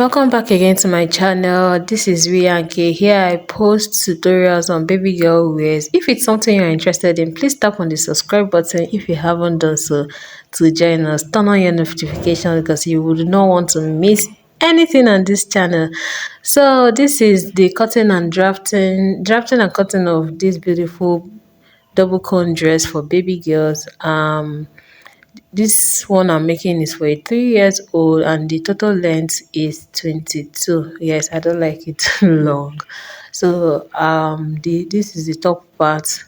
Welcome back again to my channel. This is Rianke. Here I post tutorials on baby girl wears. If it's something you're interested in, please tap on the subscribe button if you haven't done so to join us. Turn on your notifications because you would not want to miss anything on this channel. So this is the cutting and drafting and cutting of this beautiful double cone dress for baby girls. This one I'm making is for a 3 years old and the total length is 22. Yes, I don't like it long. So this is the top part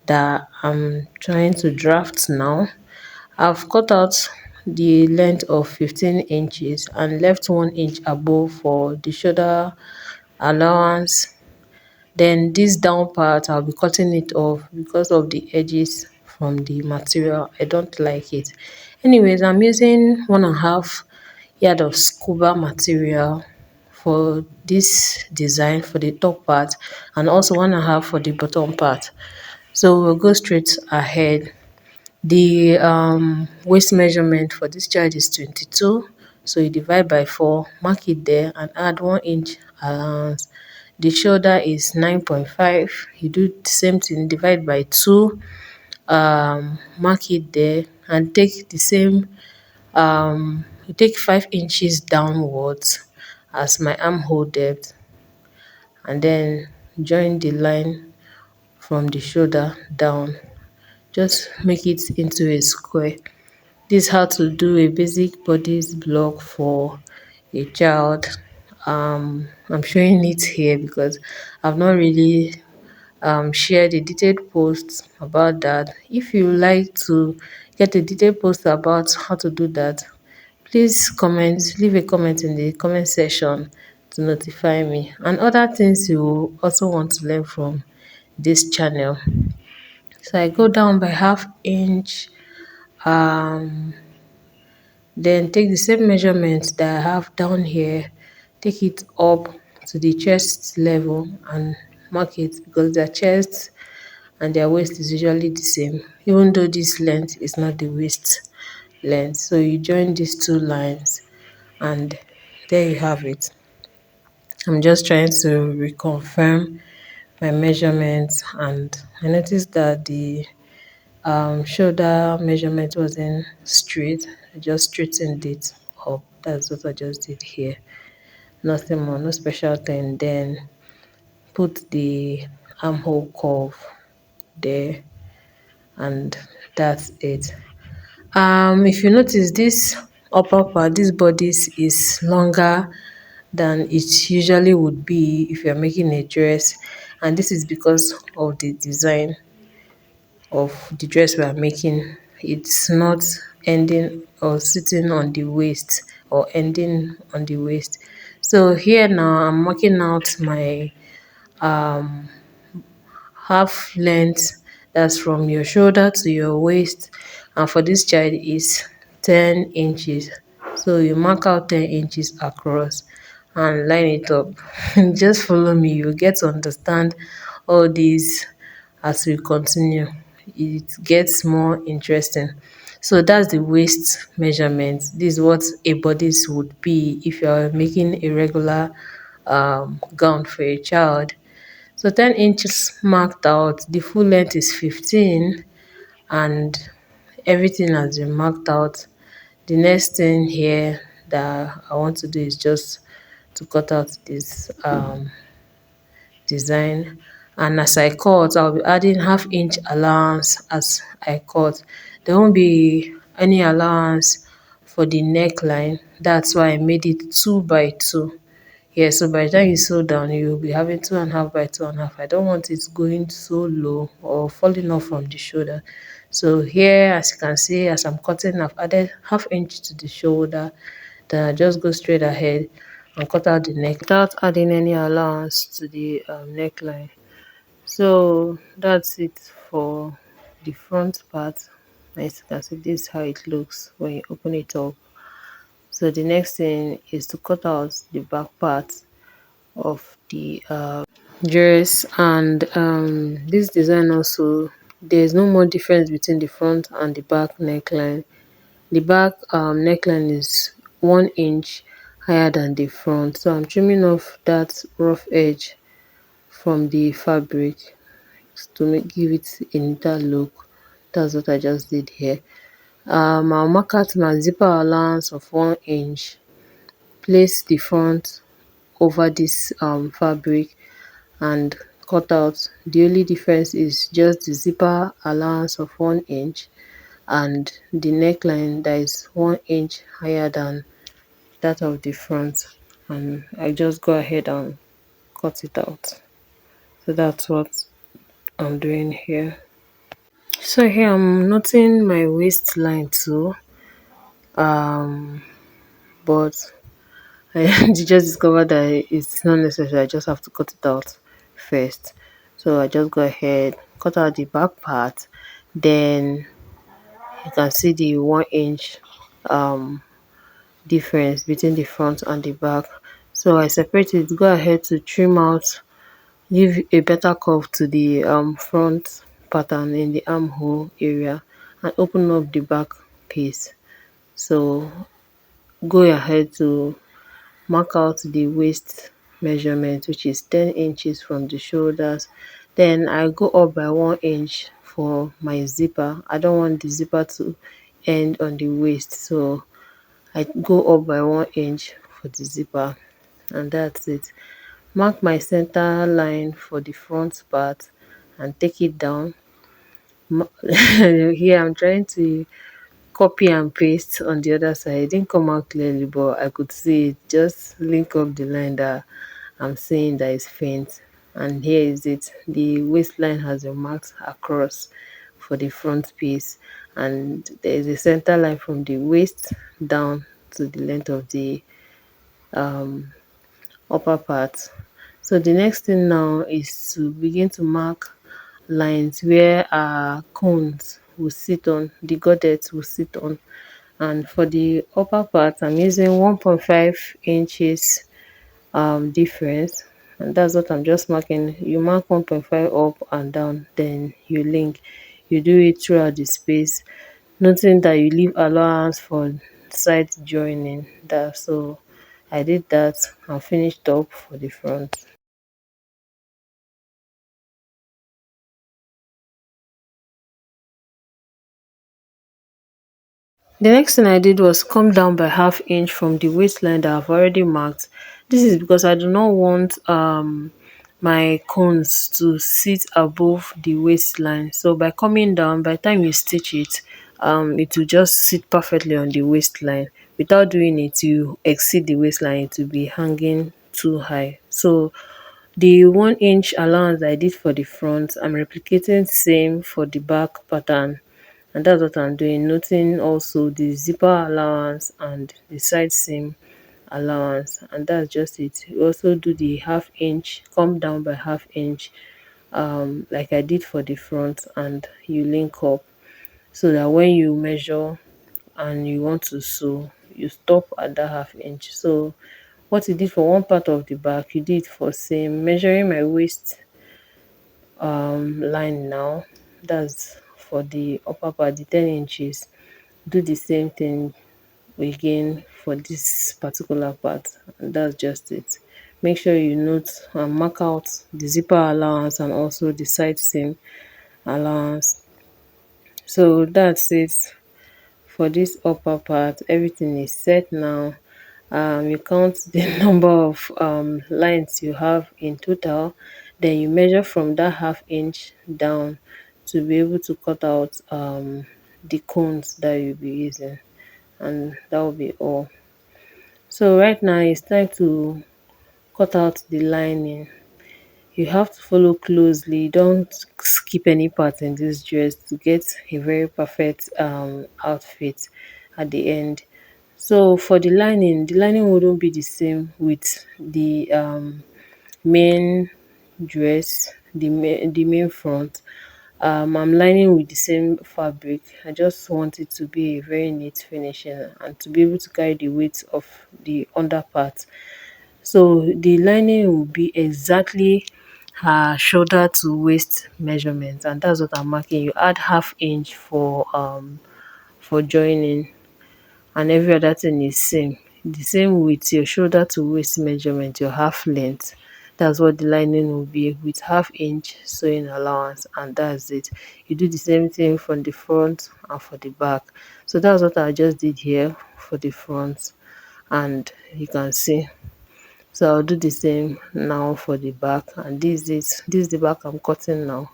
that I'm trying to draft now. I've cut out the length of 15 inches and left 1 inch above for the shoulder allowance. Then this down part, I'll be cutting it off because of the edges from the material. I don't like it. Anyways, I'm using 1.5 yard of scuba material for this design for the top part and also 1.5 for the bottom part. So we'll go straight ahead. The waist measurement for this child is 22. So you divide by 4, mark it there and add 1 inch allowance. The shoulder is 9.5. You do the same thing, divide by 2, mark it there and take the same, you take 5 inches downwards as my armhole depth and then join the line from the shoulder down. Just make it into a square. This is how to do a basic bodice block for a child. I'm showing it here because I've not really shared a detailed post about that. If you like to get a detailed post about how to do that, please leave a comment in the comment section to notify me and other things you also want to learn from this channel. So I go down by 1/2 inch, um then take the same measurement that I have down here, take it up to the chest level and mark it because their chest and their waist is usually the same, even though this length is not the waist length. So you join these two lines and there you have it. I'm just trying to reconfirm my measurements and I noticed that the shoulder measurement wasn't straight. I just straightened it up. That's what I just did here. Nothing more, no special thing. Then put the armhole curve there and that's it. If you notice, this upper part, this bodice is longer than it usually would be if you're making a dress, and this is because of the design of the dress we are making. It's not ending or sitting on the waist or ending on the waist. So here now I'm marking out my um half length, that's from your shoulder to your waist, and for this child is 10 inches. So you mark out 10 inches across and line it up. Just follow me, you get to understand all these as we continue. It gets more interesting. So that's the waist measurement. This is what a bodice would be if you're making a regular gown for a child. So 10 inches marked out, the full length is 15 and everything has been marked out. The next thing here that I want to do is just to cut out this design, and as I cut I'll be adding 1/2 inch allowance as I cut. There won't be any allowance for the neckline, that's why I made it 2 by 2. Yeah, so by the time you sew down, you'll be having 2.5 by 2.5. I don't want it going so low or falling off from the shoulder. So here, as you can see, as I'm cutting, I've added 1/2 inch to the shoulder. Then I just go straight ahead and cut out the neck without adding any allowance to the neckline. So that's it for the front part. As you can see, this is how it looks when you open it up. So the next thing is to cut out the back part of the dress, and this design also, there's no more difference between the front and the back neckline. The back neckline is 1 inch higher than the front. So I'm trimming off that rough edge from the fabric to give it a neater look. That's what I just did here. I'll mark out my zipper allowance of 1 inch, place the front over this fabric and cut out. The only difference is just the zipper allowance of 1 inch and the neckline that is 1 inch higher than that of the front, and I just go ahead and cut it out. So that's what I'm doing here. So here I'm noting my waistline too, um but I just discovered that it's not necessary. I just have to cut it out first. So I just go ahead, cut out the back part, then you can see the 1 inch um difference between the front and the back. So I separate it, go ahead to trim out, give a better curve to the front pattern in the armhole area and open up the back piece. So go ahead to mark out the waist measurement, which is 10 inches from the shoulders. Then I go up by 1 inch for my zipper. I don't want the zipper to end on the waist, so I go up by 1 inch for the zipper, and that's it. Mark my center line for the front part and take it down. Here I'm trying to copy and paste on the other side. It didn't come out clearly, but I could see it. Just link up the line that I'm seeing that is faint. And here is it. The waistline has been marked across for the front piece, and there is a center line from the waist down to the length of the um, upper part. So the next thing now is to begin to mark lines where our cones will sit on, the goddess will sit on. And for the upper part, I'm using 1.5 inches difference, and that's what I'm just marking. You mark 1.5 up and down, then you link. You do it throughout the space, noting that you leave allowance for side joining. That so I did that and finished up for the front. The next thing I did was come down by half inch from the waistline that I've already marked. This is because I do not want my cones to sit above the waistline. So by coming down, by the time you stitch it, it will just sit perfectly on the waistline. Without doing it, you exceed the waistline, it will be hanging too high. So the 1 inch allowance I did for the front, I'm replicating same for the back pattern, and that's what I'm doing. Noting also the zipper allowance and the side seam allowance, and that's just it. You also do the half inch, come down by half inch, like I did for the front, and you link up so that when you measure and you want to sew, you stop at that half inch. So what you did for one part of the back, you did for same. Measuring my waist line now, that's for the upper part, the 10 inches. Do the same thing again for this particular part, and that's just it. Make sure you note and mark out the zipper allowance and also the side seam allowance. So that's it for this upper part. Everything is set now. You count the number of lines you have in total, then you measure from that half inch down to be able to cut out the cones that you'll be using, and that will be all. So right now it's time to cut out the lining. You have to follow closely, don't skip any part in this dress to get a very perfect outfit at the end. So for the lining wouldn't be the same with the main dress, the main front. I'm lining with the same fabric. I just want it to be a very neat finishing and to be able to carry the weight of the under part. So the lining will be exactly her shoulder to waist measurement, and that's what I'm marking. You add half inch for joining, and every other thing is same. the same with your shoulder to waist measurement, your half length. That's what the lining will be, with ½ inch sewing allowance, and that's it. You do the same thing from the front and for the back. So that's what I just did here for the front, and you can see. So I'll do the same now for the back, and this is the back I'm cutting now.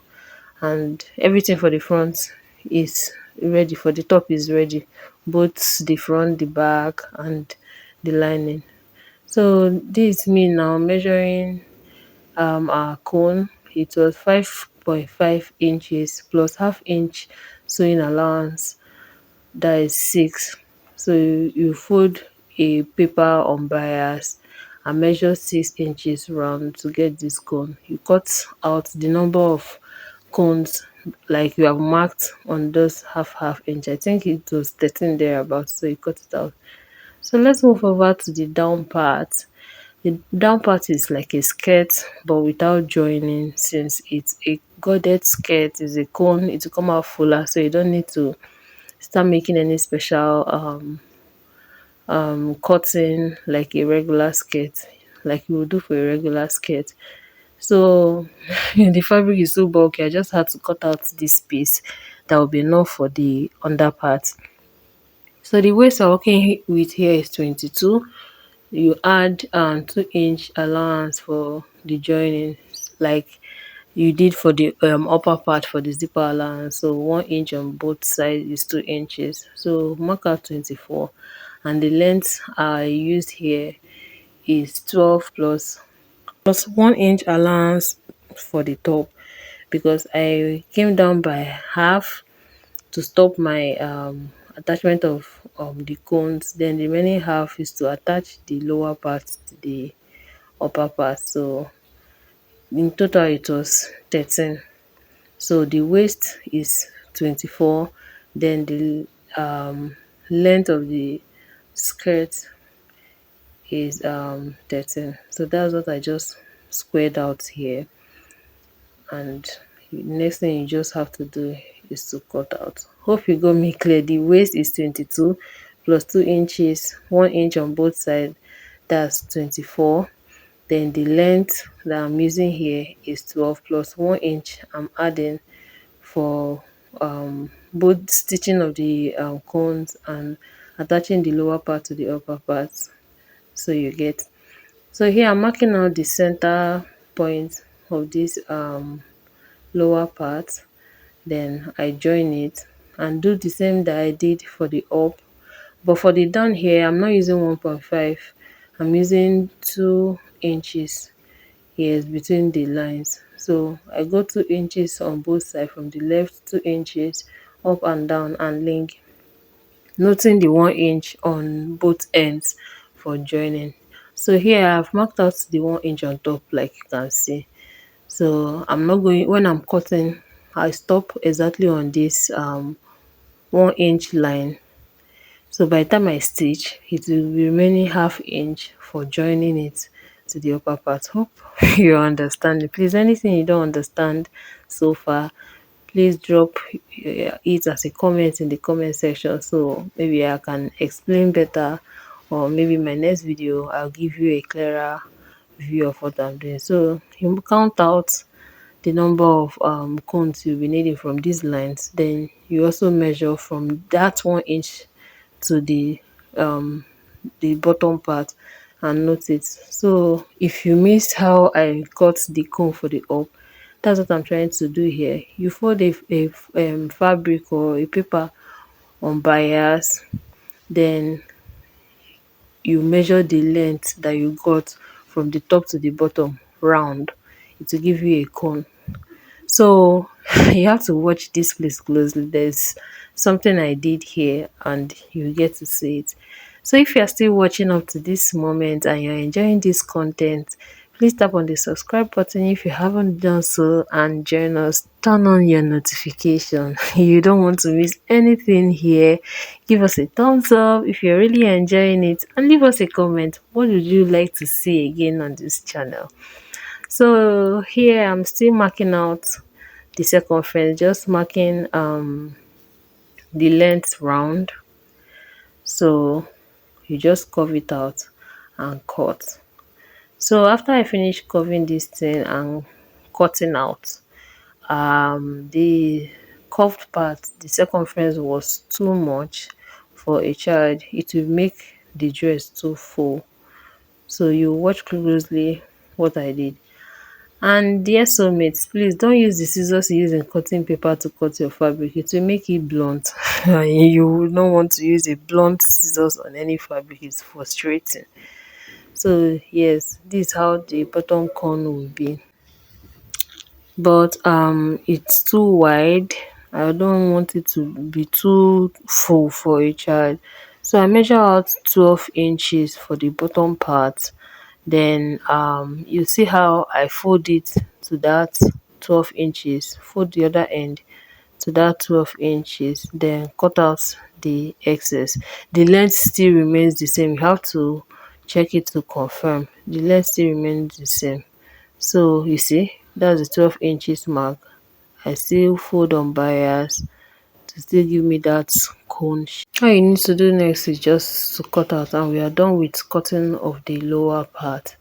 And everything for the front is ready, for the top is ready, both the front, the back, and the lining. So this is me now measuring our cone. It was 5.5 inches plus ½ inch sewing allowance, that is 6. So you fold a paper on bias and measure 6 inches round to get this cone. You cut out the number of cones like you have marked on those half inch. I think it was 13 thereabouts, so you cut it out. So let's move over to the down part. The down part is like a skirt but without joining. Since it's a gorded skirt, is a cone, it will come out fuller, so you don't need to start making any special cutting like a regular skirt, like you would do for a regular skirt. So the fabric is so bulky, I just had to cut out this piece that will be enough for the under part. So the waist I'm working with here is 22. You add 2 inch allowance for the joining, like you did for the upper part for the zipper allowance. So 1 inch on both sides is 2 inches, so mark out 24. And the length I used here is 12 plus 1 inch allowance for the top, because I came down by half to stop my attachment of the cones. Then the remaining half is to attach the lower part to the upper part. So in total it was 13. So the waist is 24, then the length of the skirt is 13. So that's what I just squared out here. And next thing you just have to do is to cut out. Hope you got me clear. The waist is 22 plus 2 inches, 1 inch on both sides, that's 24. Then the length that I'm using here is 12 plus 1 inch I'm adding for both stitching of the cones and attaching the lower part to the upper part. So you get. So here I'm marking out the center point of this lower part, then I join it and do the same that I did for the up. But for the down here, I'm not using 1.5, I'm using 2 inches here between the lines. So I go 2 inches on both sides, from the left 2 inches up and down and link, noting the 1 inch on both ends for joining. So here I've marked out the 1 inch on top, like you can see. So I'm not going, when I'm cutting, I stop exactly on this 1 inch line. So by the time I stitch, it will be remaining ½ inch for joining it to the upper part. Hope you understand it. Please, anything you don't understand so far, please drop it as a comment in the comment section, so maybe I can explain better, or maybe my next video I'll give you a clearer view of what I'm doing. So you count out the number of cones you'll be needing from these lines, then you also measure from that 1 inch to the bottom part and note it. So if you missed how I cut the cone for the up, that's what I'm trying to do here. You fold a fabric or a paper on bias, then you measure the length that you got from the top to the bottom round. It will give you a cone. So you have to watch this place closely. There's something I did here and you get to see it. So if you are still watching up to this moment and you're enjoying this content, please tap on the subscribe button if you haven't done so, and join us. Turn on your notification. You don't want to miss anything here. Give us a thumbs up if you're really enjoying it, and leave us a comment. What would you like to see again on this channel? So here I'm still marking out the circumference, just marking the length round. So you just curve it out and cut. So after I finish curving this thing and cutting out, the curved part, the circumference was too much for a child. It will make the dress too full. So you watch closely what I did. And dear soulmates, please don't use the scissors you use in cutting paper to cut your fabric. It will make it blunt. And you will not want to use a blunt scissors on any fabric. It's frustrating. So yes, this is how the bottom corner will be. But it's too wide. I don't want it to be too full for a child. So I measure out 12 inches for the bottom part. Then you see how I fold it to that 12 inches, fold the other end to that 12 inches, then cut out the excess. The length still remains the same. You have to check it to confirm the length still remains the same. So you see, that's the 12 inches mark. I still fold on bias to still give me that cone shape. All you need to do next is just to cut out, and we are done with cutting of the lower part.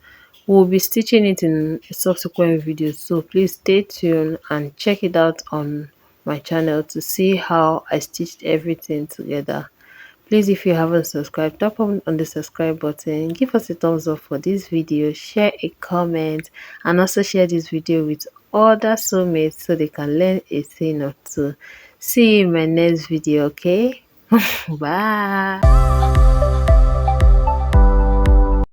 We'll be stitching it in a subsequent video, so please stay tuned and check it out on my channel to see how I stitched everything together. Please, if you haven't subscribed, tap on the subscribe button, give us a thumbs up for this video, share a comment, and also share this video with other soulmates so they can learn a thing or two. See you in my next video, okay? Bye.